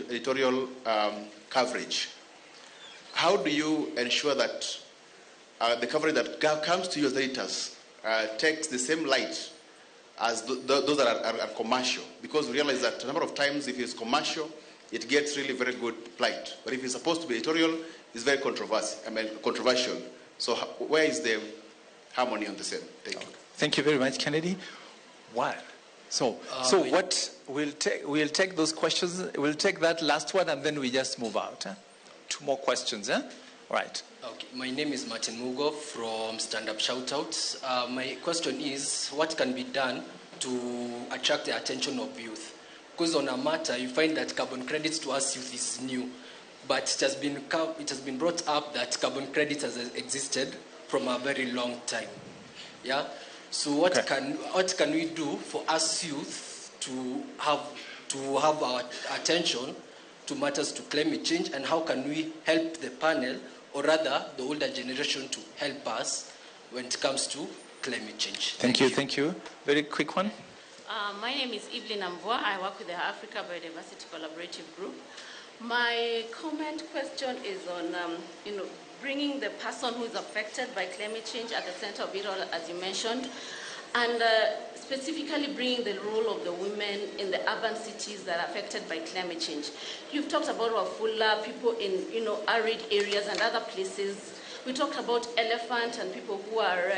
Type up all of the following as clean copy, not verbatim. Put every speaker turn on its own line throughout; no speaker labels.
editorial coverage. How do you ensure that the coverage that comes to you as editors takes the same light as those that are commercial? Because we realize that a number of times if it's commercial, it gets really very good plight. But if it's supposed to be editorial, it's very controversial. So where is the harmony on the same? Thank you.
Thank you very much, Kennedy. Wow. So what we'll take those questions. We'll take that last one, and then we just move out. Huh? 2 more questions. Huh? Right.
Okay. My name is Martin Mugo from Stand Up Shoutouts. My question is, what can be done to attract the attention of youth? Because on a matter, you find that carbon credits to us youth is new, but it has been brought up that carbon credits has existed from a very long time. Yeah. So what can we do for us youth to have our attention to matters to climate change, and how can we help the panel, or rather the older generation, to help us when it comes to climate change?
Thank you. Very quick one.
My name is Evelyn Amvoa. I work with the Africa Biodiversity Collaborative Group. My question is on, bringing the person who is affected by climate change at the center of it all, as you mentioned, and specifically bringing the role of the women in the urban cities that are affected by climate change. You've talked about Wafula, people in arid areas and other places. We talked about elephant and people who are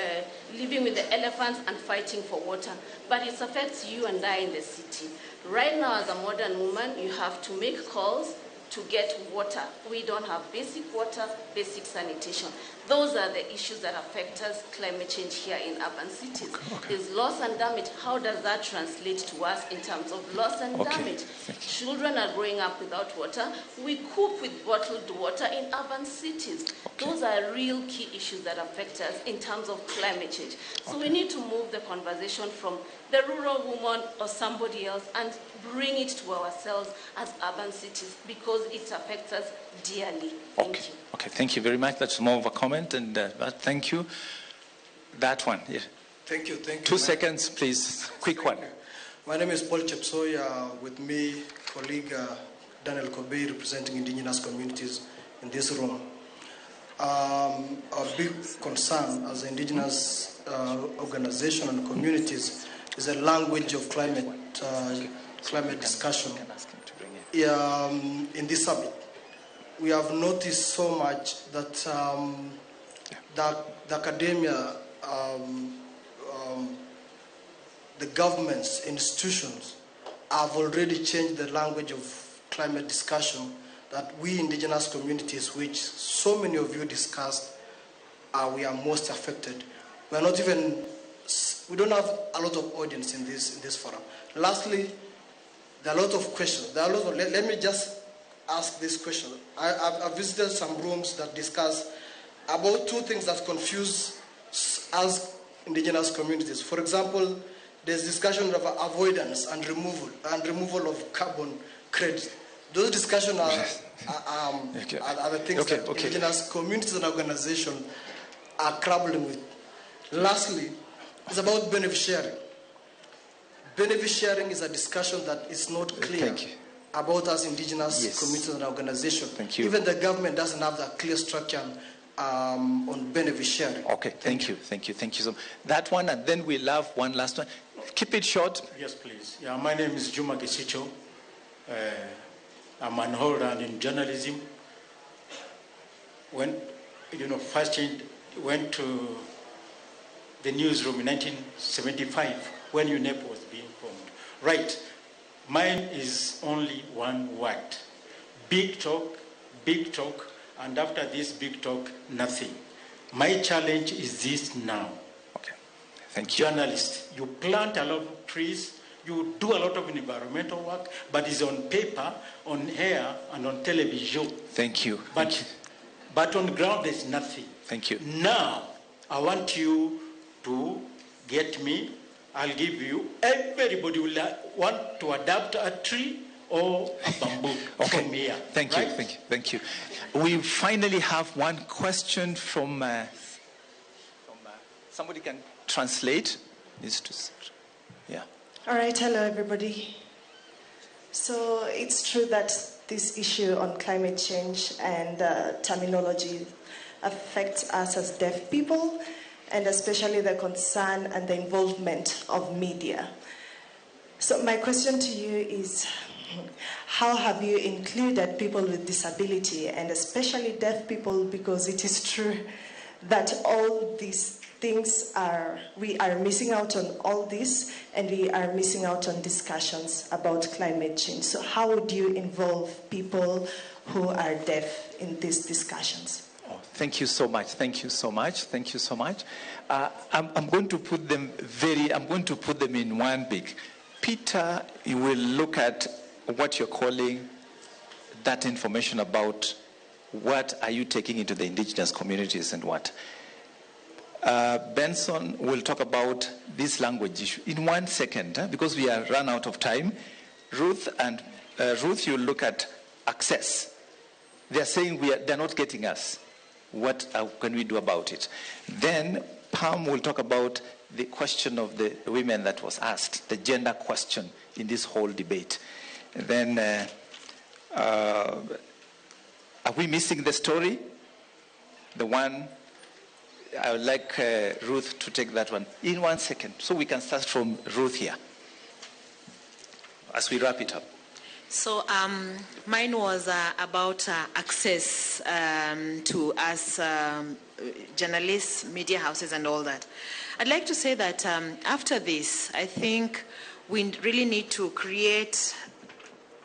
living with the elephants and fighting for water. But it affects you and I in the city. Right now, as a modern woman, you have to make calls to get water. We don't have basic water, basic sanitation. Those are the issues that affect us, climate change here in urban cities. Okay. There's loss and damage. How does that translate to us in terms of loss and damage? Children are growing up without water. We cook with bottled water in urban cities. Those are real key issues that affect us in terms of climate change. So we need to move the conversation from the rural woman or somebody else and bring it to ourselves as urban cities, because it affects us dearly. Thank you.
Okay, thank you very much. That's more of a comment, and thank you. That one. Yeah.
Thank you.
2 seconds, please. Quick one.
My name is Paul Chepsoy. With me, colleague Daniel Kobe, representing indigenous communities in this room. Our big concern as indigenous organization and communities is the language of climate discussion in this summit. We have noticed so much that the academia, the governments, institutions have already changed the language of climate discussion, that we indigenous communities, which so many of you discussed, we are most affected. We don't have a lot of audience in this forum. Lastly, there are a lot of questions. Let me just ask this question. I visited some rooms that discuss about 2 things that confuse us indigenous communities. For example, there's discussion of avoidance and removal of carbon credit. Those discussions are the things that indigenous communities and organizations are grappling with. Lastly, it's about benefit sharing. Benefit sharing is a discussion that is not clear about us indigenous communities and organizations.
Thank you.
Even the government doesn't have that clear structure on benefit sharing.
Okay, thank you. So that one, and then we'll have one last one. Keep it short.
Yes, please. Yeah, my name is Juma Kisicho. I'm an all-round in journalism. When first went to the newsroom in 1975 when UNEP was being formed. Right. Mine is only one word. Big talk, and after this big talk, nothing. My challenge is this now.
Okay. Thank you.
Journalists, you plant a lot of trees, you do a lot of environmental work, but it's on paper, on air, and on television.
Thank you.
But on ground, there's nothing.
Thank you.
Now, I want you to get me. I'll give you. Everybody will want to adapt a tree or a bamboo from here.
Thank you. We finally have one question from somebody can translate. Yeah.
All right. Hello, everybody. So it's true that this issue on climate change and terminology affects us as deaf people, and especially the concern and the involvement of media. So my question to you is, how have you included people with disability, and especially deaf people, because it is true that all these things we are missing out on all this, and we are missing out on discussions about climate change. So how would you involve people who are deaf in these discussions?
Oh, thank you so much. Thank you so much. Thank you so much. I'm going to put them in one big. Peter, you will look at what you're calling that information about what are you taking into the indigenous communities and what. Benson will talk about this language issue in 1 second, because we are run out of time. Ruth, you look at access. They are saying they're not getting us. What can we do about it? Then Pam will talk about the question of the women that was asked, the gender question in this whole debate. Then, are we missing the story? The one, I would like Ruth to take that one in 1 second, so we can start from Ruth here as we wrap it up.
So mine was about access to us journalists, media houses, and all that. I'd like to say that after this, I think we really need to create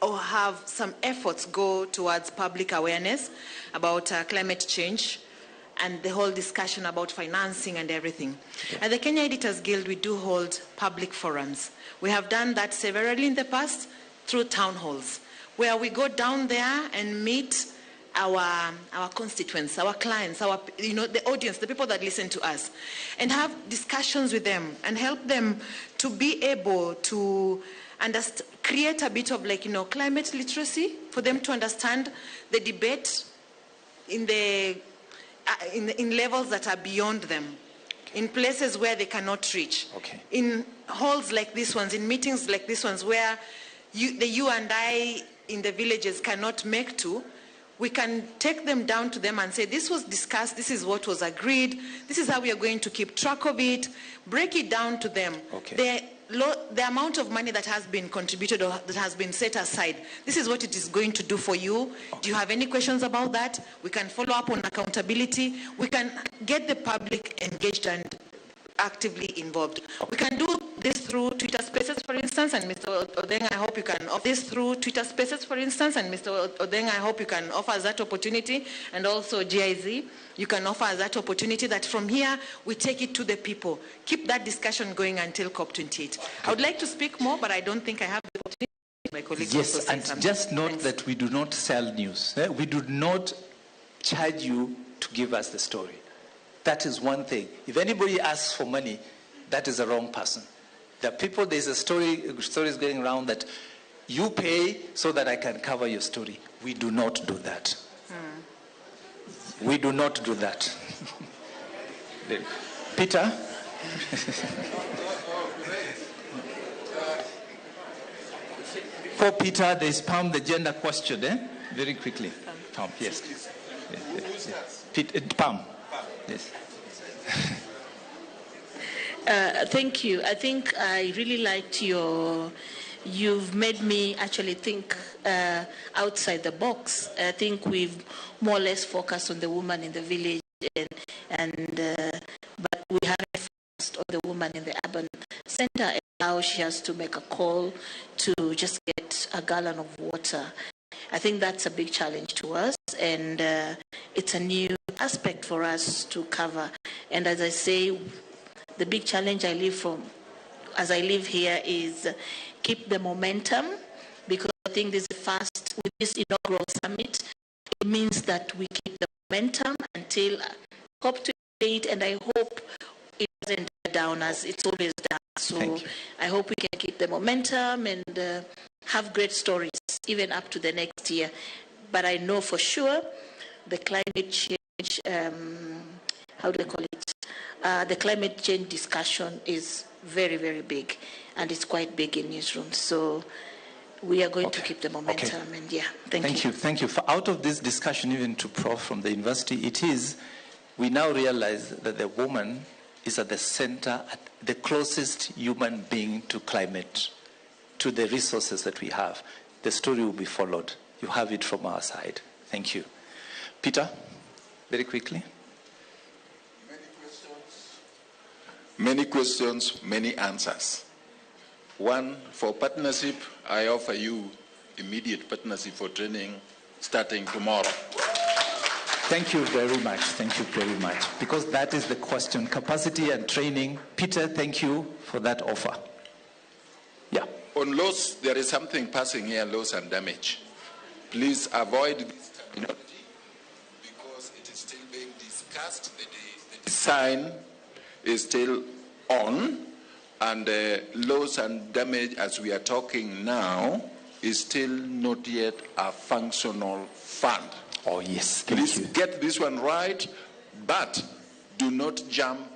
or have some efforts go towards public awareness about climate change and the whole discussion about financing and everything. At the Kenya Editors Guild, we do hold public forums. We have done that severally in the past through town halls, where we go down there and meet our constituents, our clients, the audience, the people that listen to us, and have discussions with them and help them to be able to create a bit of climate literacy for them to understand the debate in levels that are beyond them, in places where they cannot reach, in halls like these ones, in meetings like these ones where you and I in the villages cannot make to. We can take them down to them and say, this was discussed, this is what was agreed, this is how we are going to keep track of it, break it down to them. The amount of money that has been contributed or that has been set aside, this is what it is going to do for you. Do you have any questions about that? We can follow up on accountability. We can get the public engaged and actively involved. We can do this through Twitter Spaces, for instance, and Mr. Odeng, I hope you can offer this through Twitter Spaces, for instance, and Mr. Odeng, I hope you can offer that opportunity, and also GIZ, you can offer that opportunity that from here we take it to the people. Keep that discussion going until COP28. I would like to speak more, but I don't think I have the opportunity. My colleagues
yes,
also
and
something.
Just note
Thanks.
that we do not sell news. We do not charge you to give us the story. That is one thing. If anybody asks for money, that is the wrong person. There's a story is going around that you pay so that I can cover your story. We do not do that. We do not do that. Peter? For Peter, there's Pam, the gender question, very quickly. Pam, yes. Pam. Yes.
Thank you. I think I really liked you've made me actually think outside the box. I think we've more or less focused on the woman in the village, but we haven't focused on the woman in the urban center and how she has to make a call to just get a gallon of water. I think that's a big challenge to us, and it's a new aspect for us to cover. And as I say, the big challenge as I live here is keep the momentum, because I think this is first with this inaugural summit. It means that we keep the momentum until COP28, and I hope it doesn't die down as it's always done. So I hope we can keep the momentum and have great stories even up to the next year. But I know for sure the climate change, how do they call it? The climate change discussion is very, very big, and it's quite big in newsrooms. So we are going to keep the momentum. Okay. And yeah, thank you.
Thank you. Out of this discussion, even to Prof from the university, we now realize that the woman is at the center, at the closest human being to climate, to the resources that we have. The story will be followed. You have it from our side. Thank you. Peter, very quickly.
Many questions, many answers. One, for partnership, I offer you immediate partnership for training starting tomorrow.
Thank you very much. Thank you very much. Because that is the question, capacity and training. Peter, thank you for that offer. Yeah.
On loss, there is something passing here, loss and damage. Please avoid this terminology because it is still being discussed. The design is still on, and loss and damage, as we are talking now, is still not yet a functional fund.
Oh, yes.
Please get this one right, but do not jump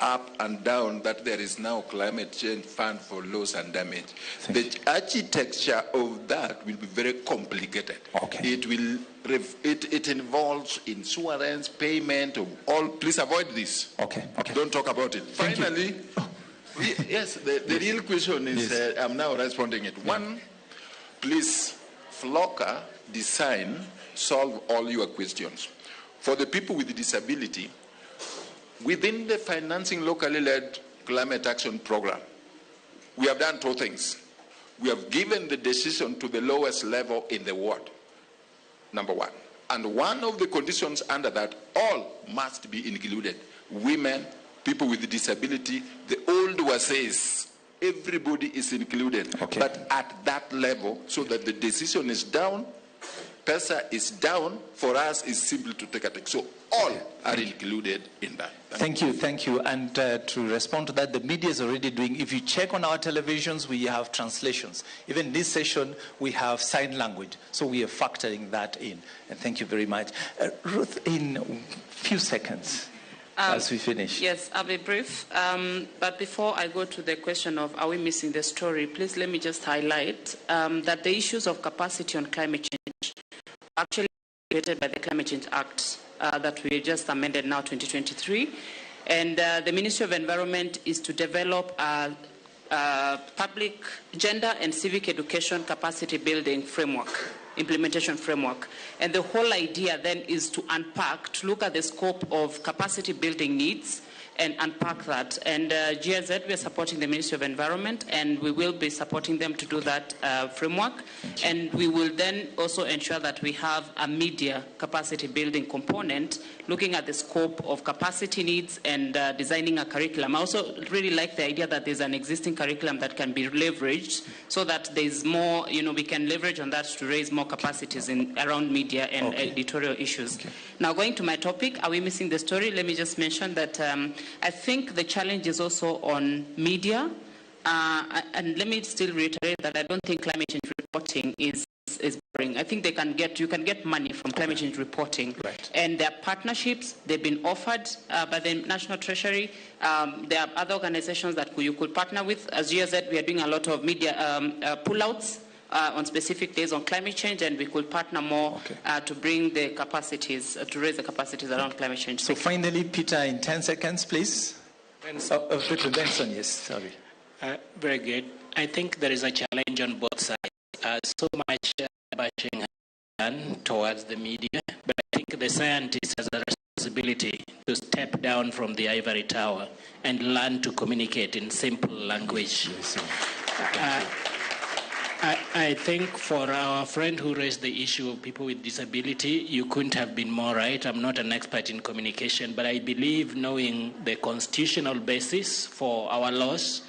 up and down that there is now climate change fund for loss and damage. The architecture of that will be very complicated.
Okay.
It involves insurance, payment of all. Please avoid this.
Okay.
Don't talk about it. Finally, yes, the real question is, I'm now responding it. Yeah. One, please, FLOCA, design, solve all your questions. For the people with disability, within the financing locally led climate action program, we have done two things. We have given the decision to the lowest level in the world, number one. And one of the conditions under that, all must be included. Women, people with disability, the old WASAs, everybody is included.
Okay.
But at that level, so that the decision is down, PESA is down, for us is simply to take a take. So all are included in that.
Thank you. And to respond to that, the media is already doing, if you check on our televisions, we have translations. Even this session, we have sign language. So we are factoring that in. And thank you very much. Ruth, in a few seconds, as we finish.
Yes, I'll be brief. But before I go to the question of are we missing the story, please let me just highlight that the issues of capacity on climate change are actually created by the Climate Change Act that we just amended now, 2023. And the Ministry of Environment is to develop a public gender and civic education capacity building framework, implementation framework. And the whole idea then is to unpack, to look at the scope of capacity building needs and unpack that. And GIZ, we are supporting the Ministry of Environment, and we will be supporting them to do that framework. And we will then also ensure that we have a media capacity building component, looking at the scope of capacity needs and designing a curriculum. I also really like the idea that there's an existing curriculum that can be leveraged so that there's more, we can leverage on that to raise more capacities around media and editorial issues. Now, going to my topic, are we missing the story? Let me just mention that I think the challenge is also on media. And let me still reiterate that I don't think climate change reporting is boring. I think you can get money from climate change reporting.
Right.
And there are partnerships, they've been offered by the National Treasury. There are other organizations that you could partner with. As GIZ, we are doing a lot of media pullouts on specific days on climate change, and we could partner more to bring the capacities, to raise the capacities around climate change.
So finally, Peter, in 10 seconds, please. Benson, yes, sorry.
Very good. I think there is a challenge on both sides. So much bashing done towards the media, but I think the scientist has a responsibility to step down from the ivory tower and learn to communicate in simple language. I think for our friend who raised the issue of people with disability, you couldn't have been more right. I'm not an expert in communication, but I believe knowing the constitutional basis for our laws,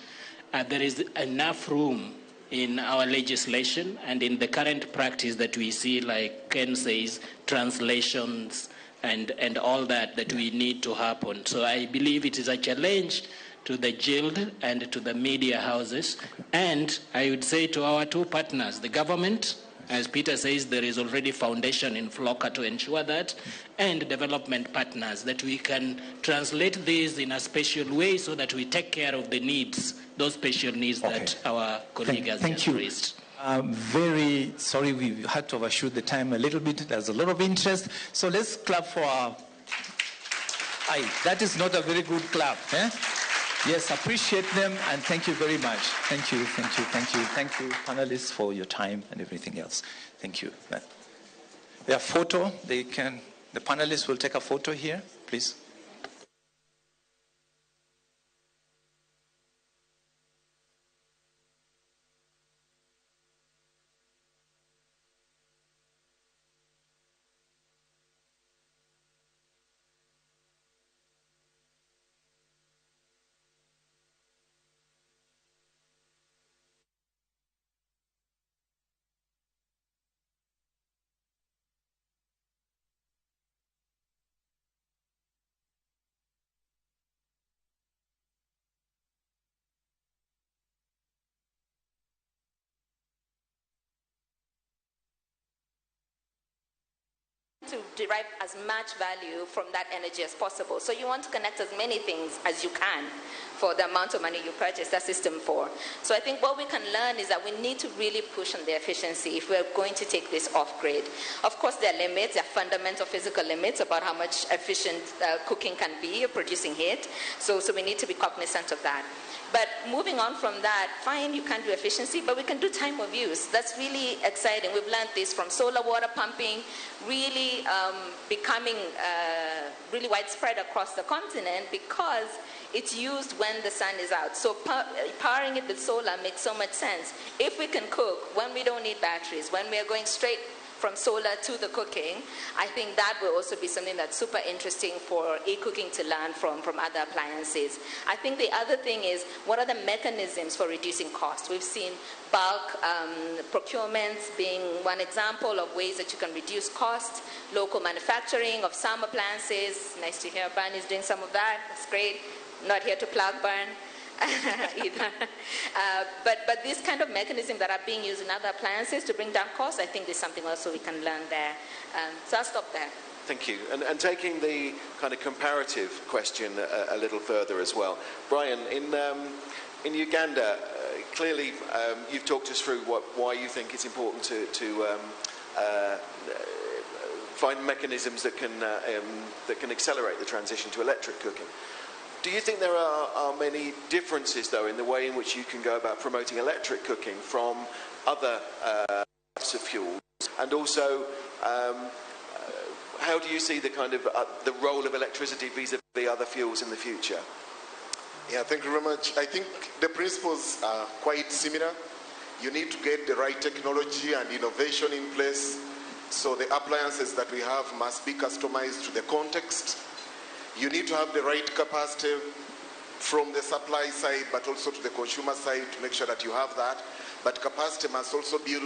there is enough room in our legislation and in the current practice that we see, like Ken says, translations and all that we need to happen. So I believe it is a challenge to the guild and to the media houses. And I would say to our two partners, the government, as Peter says, there is already foundation in FLOCA to ensure that, and development partners, that we can translate this in a special way so that we take care of the needs, those special needs that our colleague has just raised.
Very sorry, we had to overshoot the time a little bit. There's a lot of interest. So let's clap for our... Aye, that is not a very good clap. Eh? Yes, appreciate them and thank you very much. Thank you, thank you, thank you. Thank you, panelists, for your time and everything else. Thank you. Their photo, the panelists will take a photo here, please.
To derive as much value from that energy as possible. So you want to connect as many things as you can for the amount of money you purchase that system for. So I think what we can learn is that we need to really push on the efficiency if we're going to take this off-grid. Of course, there are limits, there are fundamental physical limits about how much efficient cooking can be or producing heat. So we need to be cognizant of that. But moving on from that, fine, you can't do efficiency, but we can do time of use. That's really exciting. We've learned this from solar water pumping, really becoming really widespread across the continent because it's used when the sun is out. So powering it with solar makes so much sense. If we can cook when we don't need batteries, when we are going straight from solar to the cooking, I think that will also be something that's super interesting for e-cooking to learn from other appliances. I think the other thing is, what are the mechanisms for reducing cost? We've seen bulk procurements being one example of ways that you can reduce cost, local manufacturing of some appliances. Nice to hear Barney is doing some of that. That's great. Not here to plug Barn. either. But these kind of mechanisms that are being used in other appliances to bring down costs, I think there's something also we can learn there. So I'll stop there.
Thank you. And taking the kind of comparative question a little further as well. Brian, in Uganda, clearly you've talked us through why you think it's important to find mechanisms that can accelerate the transition to electric cooking. Do you think there are many differences, though, in the way in which you can go about promoting electric cooking from other types of fuels? And also, how do you see the kind of the role of electricity vis-a-vis other fuels in the future?
Yeah, thank you very much. I think the principles are quite similar. You need to get the right technology and innovation in place. So the appliances that we have must be customized to the context. You need to have the right capacity from the supply side, but also to the consumer side to make sure that you have that. But capacity must also be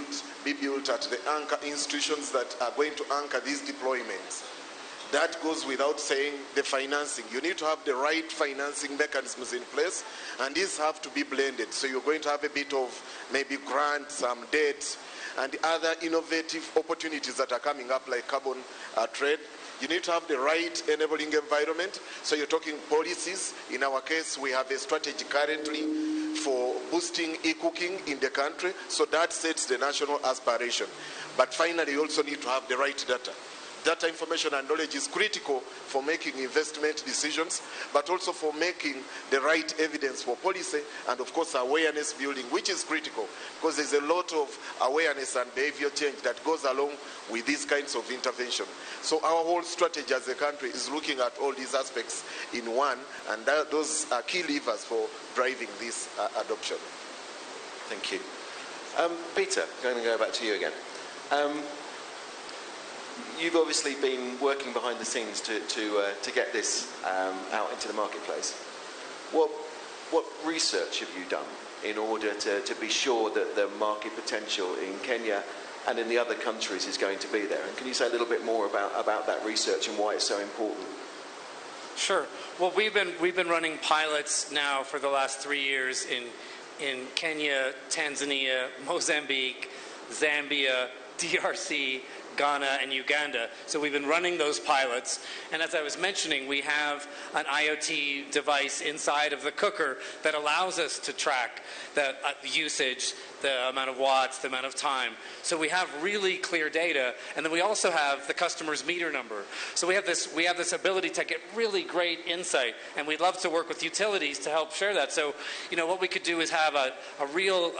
built at the anchor institutions that are going to anchor these deployments. That goes without saying. The financing. You need to have the right financing mechanisms in place, and these have to be blended. So you're going to have a bit of maybe grants, some debt, and other innovative opportunities that are coming up like carbon trade. You need to have the right enabling environment. So you're talking policies. In our case, we have a strategy currently for boosting e-cooking in the country. So that sets the national aspiration. But finally, you also need to have the right data. Data information and knowledge is critical for making investment decisions, but also for making the right evidence for policy and, of course, awareness building, which is critical because there's a lot of awareness and behavior change that goes along with these kinds of intervention. So our whole strategy as a country is looking at all these aspects in one, and those are key levers for driving this adoption.
Thank you. Peter, going to go back to you again. You've obviously been working behind the scenes to get this out into the marketplace. What research have you done in order to be sure that the market potential in Kenya and in the other countries is going to be there? And can you say a little bit more about that research and why it's so important?
Sure. Well, we've been running pilots now for the last 3 years in Kenya, Tanzania, Mozambique, Zambia, DRC, Ghana, and Uganda. So we've been running those pilots. And as I was mentioning, we have an IoT device inside of the cooker that allows us to track the usage, the amount of watts, the amount of time. So we have really clear data, and then we also have the customer's meter number. So we have this ability to get really great insight, and we'd love to work with utilities to help share that. So, what we could do is have a real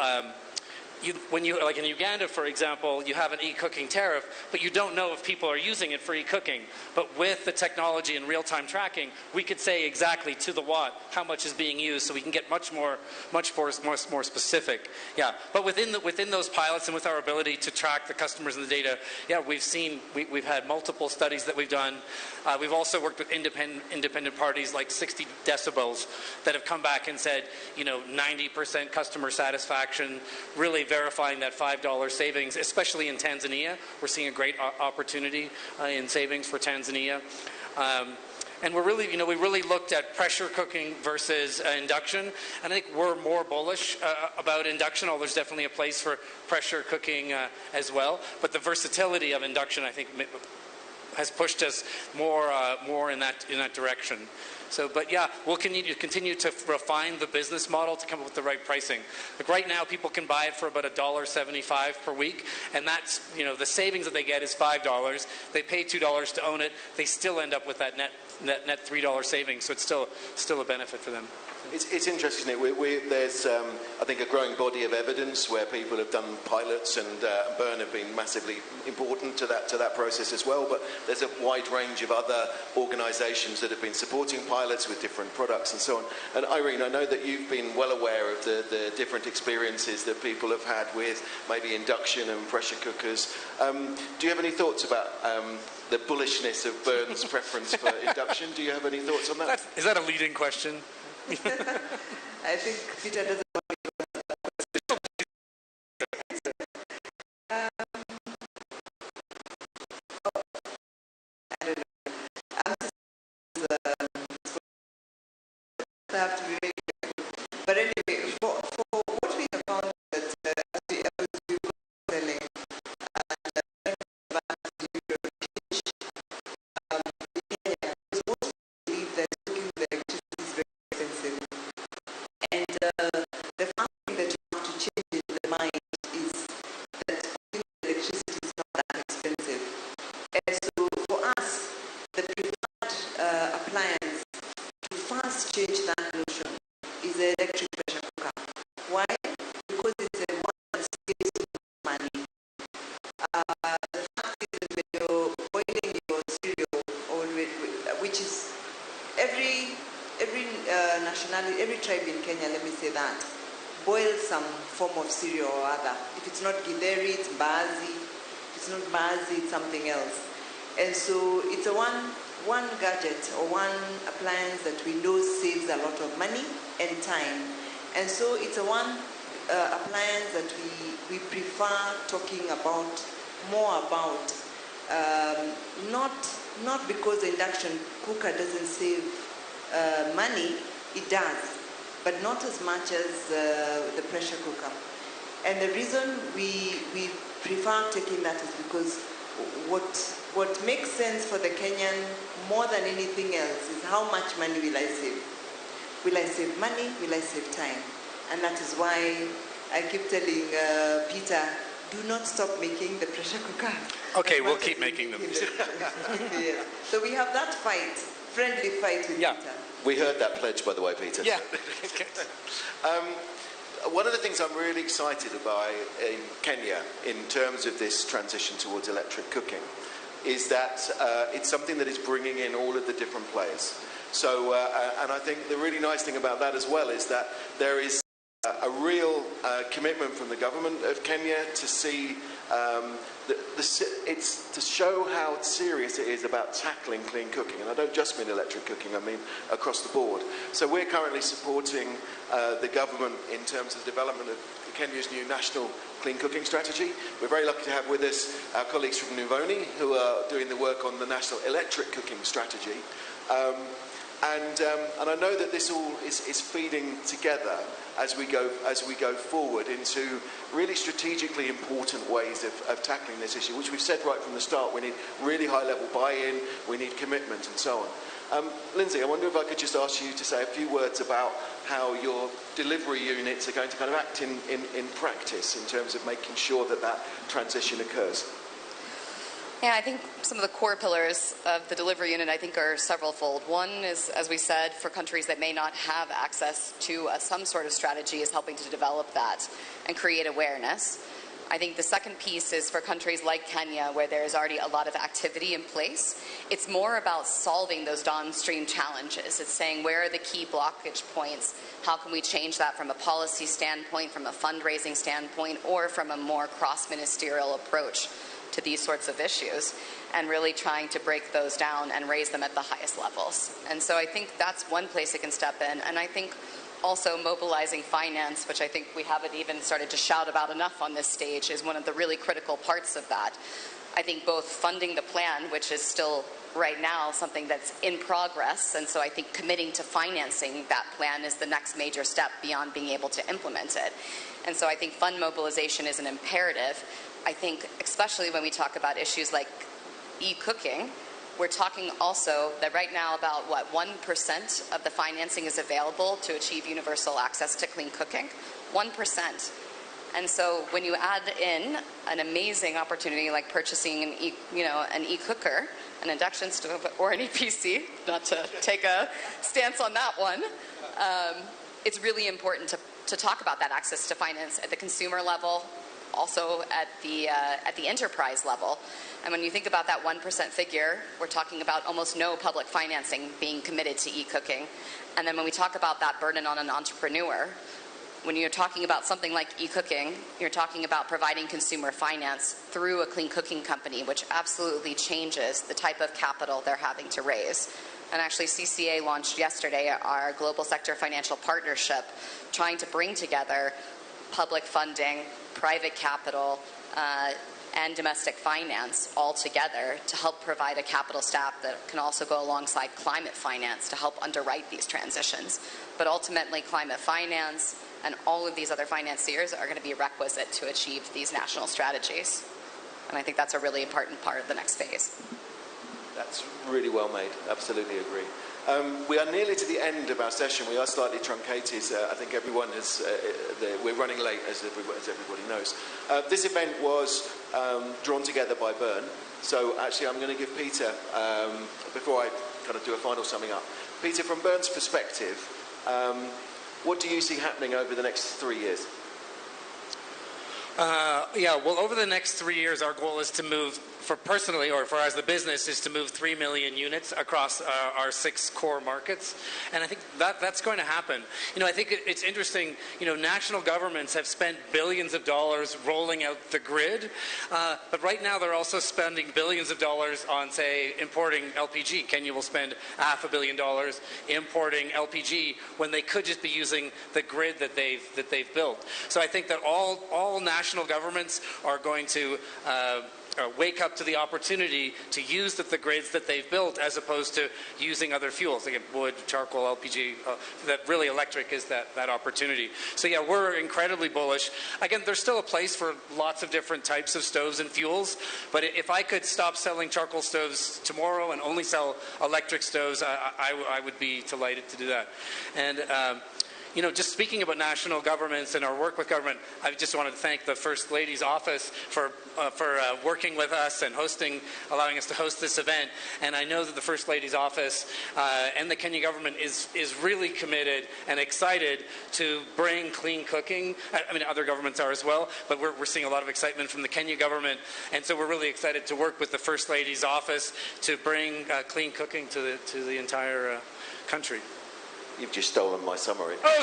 like in Uganda, for example, you have an e-cooking tariff, but you don't know if people are using it for e-cooking. But with the technology and real-time tracking, we could say exactly to the watt how much is being used, so we can get much more specific. Yeah, but within those pilots and with our ability to track the customers and the data, yeah, we've had multiple studies that we've done. We've also worked with independent parties like 60 decibels that have come back and said, 90% customer satisfaction, really verifying that $5 savings, especially in Tanzania. We're seeing a great opportunity in savings for Tanzania. And we really looked at pressure cooking versus induction. And I think we're more bullish about induction, although there's definitely a place for pressure cooking as well. But the versatility of induction, I think, has pushed us more in that direction. So, but yeah, we'll continue to refine the business model to come up with the right pricing. Like right now, people can buy it for about $1.75 per week, and that's, the savings that they get is $5. They pay $2 to own it. They still end up with that net $3 savings. So it's still a benefit for them.
It's interesting, isn't it? There's, I think, a growing body of evidence where people have done pilots, and burn have been massively important to that process as well. But there's a wide range of other organisations that have been supporting pilots with different products and so on. And Irene, I know that you've been well aware of the different experiences that people have had with maybe induction and pressure cookers. Do you have any thoughts about the bullishness of Bern's preference for induction? Do you have any thoughts on that?
Is that a leading question?
I think Peter doesn't want me to answer that question. I don't know. I have to be very careful. But anyway, for what we have found is that as we go selling and most believe that cooking with electricity is very expensive. And the first thing that you have to change in the mind is that cooking with electricity is not that expensive. And so for us, the preferred appliance to first change that notion is the electric pressure cooker. Why? Because it's a one that saves money. The fact is that when you're boiling your cereal, which is every nationality, every tribe in Kenya, let me say that, boils some form of cereal or other. If it's not githeri, it's mbaazi. If it's not mbaazi, it's something else. And so it's a one gadget or one appliance that we know saves a lot of money and time. And so it's a one appliance that we prefer talking more about. Not because the induction cooker doesn't save money, it does, but not as much as the pressure cooker. And the reason we prefer taking that is because what makes sense for the Kenyan more than anything else is how much money will I save? Will I save money? Will I save time? And that is why I keep telling Peter, do not stop making the pressure cooker.
Okay, we'll keep making them.
Yes. So we have that friendly fight with Peter.
We heard that pledge, by the way, Peter.
Yeah.
One of the things I'm really excited about in Kenya in terms of this transition towards electric cooking is that it's something that is bringing in all of the different players. So, and I think the really nice thing about that as well is that there is a real commitment from the government of Kenya to see it's to show how serious it is about tackling clean cooking. And I don't just mean electric cooking, I mean across the board. So we're currently supporting the government in terms of the development of Kenya's new national clean cooking strategy. We're very lucky to have with us our colleagues from Nuvoni who are doing the work on the national electric cooking strategy. And I know that this all is feeding together as we go forward into really strategically important ways of tackling this issue, which we've said right from the start. We need really high-level buy-in, we need commitment, and so on. Lindsay, I wonder if I could just ask you to say a few words about how your delivery units are going to kind of act in practice in terms of making sure that that transition occurs.
Yeah, I think some of the core pillars of the delivery unit, I think, are several-fold. One is, as we said, for countries that may not have access to some sort of strategy, is helping to develop that and create awareness. I think the second piece is for countries like Kenya, where there's already a lot of activity in place. It's more about solving those downstream challenges. It's saying, where are the key blockage points? How can we change that from a policy standpoint, from a fundraising standpoint, or from a more cross-ministerial approach to these sorts of issues, and really trying to break those down and raise them at the highest levels. And so I think that's one place it can step in. And I think also mobilizing finance, which I think we haven't even started to shout about enough on this stage, is one of the really critical parts of that. I think both funding the plan, which is still right now something that's in progress, and so I think committing to financing that plan is the next major step beyond being able to implement it. And so I think fund mobilization is an imperative. I think especially when we talk about issues like e-cooking, we're talking also that right now about, 1% of the financing is available to achieve universal access to clean cooking? 1%. And so when you add in an amazing opportunity like purchasing an e-cooker, an induction stove, or an EPC, not to take a stance on that one, it's really important to talk about that access to finance at the consumer level, also at the enterprise level. And when you think about that 1% figure, we're talking about almost no public financing being committed to e-cooking. And then when we talk about that burden on an entrepreneur, when you're talking about something like e-cooking, you're talking about providing consumer finance through a clean cooking company, which absolutely changes the type of capital they're having to raise. And actually, CCA launched yesterday our Global Sector Financial Partnership, trying to bring together public funding, private capital, and domestic finance all together to help provide a capital stack that can also go alongside climate finance to help underwrite these transitions. But ultimately, climate finance and all of these other financiers are going to be requisite to achieve these national strategies. And I think that's a really important part of the next phase.
That's really well made. Absolutely agree. We are nearly to the end of our session. We are slightly truncated. I think everyone has... we're running late, as everybody knows. This event was drawn together by Bern. So actually, I'm going to give Peter, before I kind of do a final summing up, Peter, from Bern's perspective, what do you see happening over the next 3 years?
Over the next 3 years, our goal is to move, for personally or for as the business, is to move 3 million units across our 6 core markets. And I think that's going to happen. I think it's interesting, national governments have spent billions of dollars rolling out the grid, but right now they're also spending billions of dollars on, say, importing LPG. Kenya will spend $500 million importing LPG when they could just be using the grid that they've built. So I think that all national governments are going to wake up to the opportunity to use the grids that they've built as opposed to using other fuels, like wood, charcoal, LPG, that really electric is that opportunity. So yeah, we're incredibly bullish. Again, there's still a place for lots of different types of stoves and fuels, but if I could stop selling charcoal stoves tomorrow and only sell electric stoves, I would be delighted to do that. And just speaking about national governments and our work with government, I just wanted to thank the First Lady's office for working with us and allowing us to host this event. And I know that the First Lady's office and the Kenya government is really committed and excited to bring clean cooking. I mean, other governments are as well, but we're seeing a lot of excitement from the Kenya government. And so we're really excited to work with the First Lady's office to bring clean cooking to the entire country.
You've just stolen my summary.
Oh,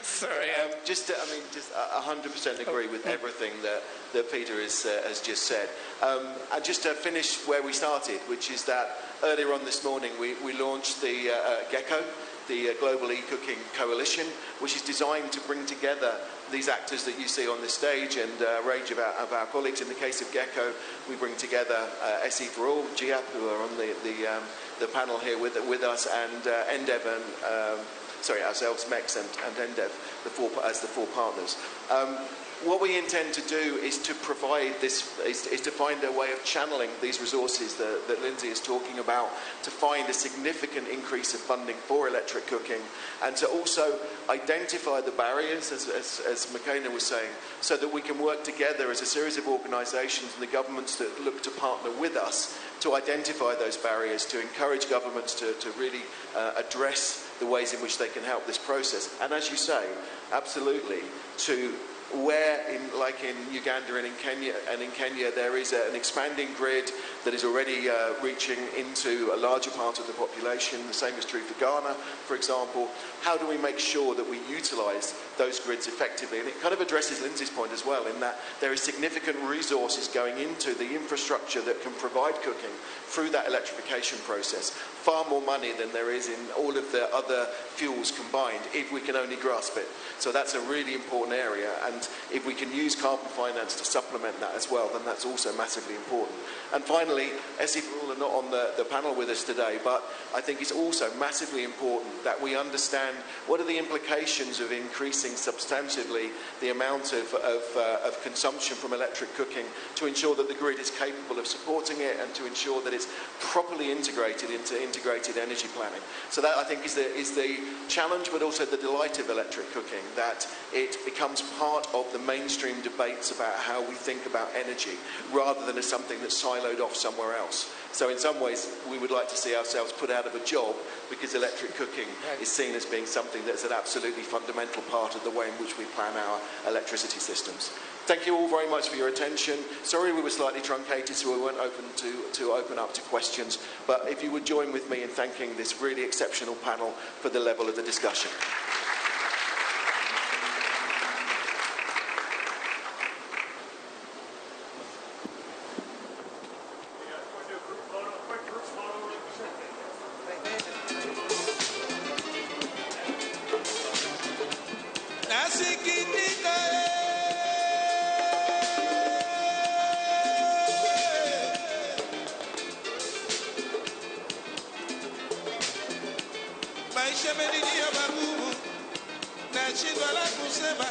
sorry.
Just 100% agree with everything that Peter has just said. And just to finish where we started, which is that earlier on this morning we launched the Gecko. the Global E-Cooking Coalition, which is designed to bring together these actors that you see on this stage and a range of our colleagues. In the case of Gecko, we bring together SE for All, GIAP, who are on the panel here with us, and NDEV and ourselves, MEX and NDEV, as the four partners. What we intend to do is to provide this, is to find a way of channeling these resources that Lindsay is talking about, to find a significant increase of funding for electric cooking, and to also identify the barriers, as McKenna was saying, so that we can work together as a series of organisations and the governments that look to partner with us to identify those barriers, to encourage governments to really address the ways in which they can help this process. And as you say, absolutely, to where, like in Uganda and in Kenya, there is an expanding grid that is already reaching into a larger part of the population. The same is true for Ghana, for example. How do we make sure that we utilise those grids effectively? And it kind of addresses Lindsay's point as well, in that there is significant resources going into the infrastructure that can provide cooking through that electrification process. Far more money than there is in all of the other fuels combined, if we can only grasp it. So that's a really important area, and if we can use carbon finance to supplement that as well, then that's also massively important. And finally, SE for All are not on the panel with us today, but I think it's also massively important that we understand what are the implications of increasing substantively the amount of consumption from electric cooking to ensure that the grid is capable of supporting it and to ensure that it's properly integrated into integrated energy planning. So that, I think, is the challenge, but also the delight of electric cooking, that it becomes part of the mainstream debates about how we think about energy, rather than as something that's siloed off somewhere else. So in some ways, we would like to see ourselves put out of a job because electric cooking is seen as being something that's an absolutely fundamental part of the way in which we plan our electricity systems. Thank you all very much for your attention. Sorry we were slightly truncated, so we weren't open to open up to questions. But if you would join with me in thanking this really exceptional panel for the level of the discussion.
Shemeni ya babu, na chingala kusema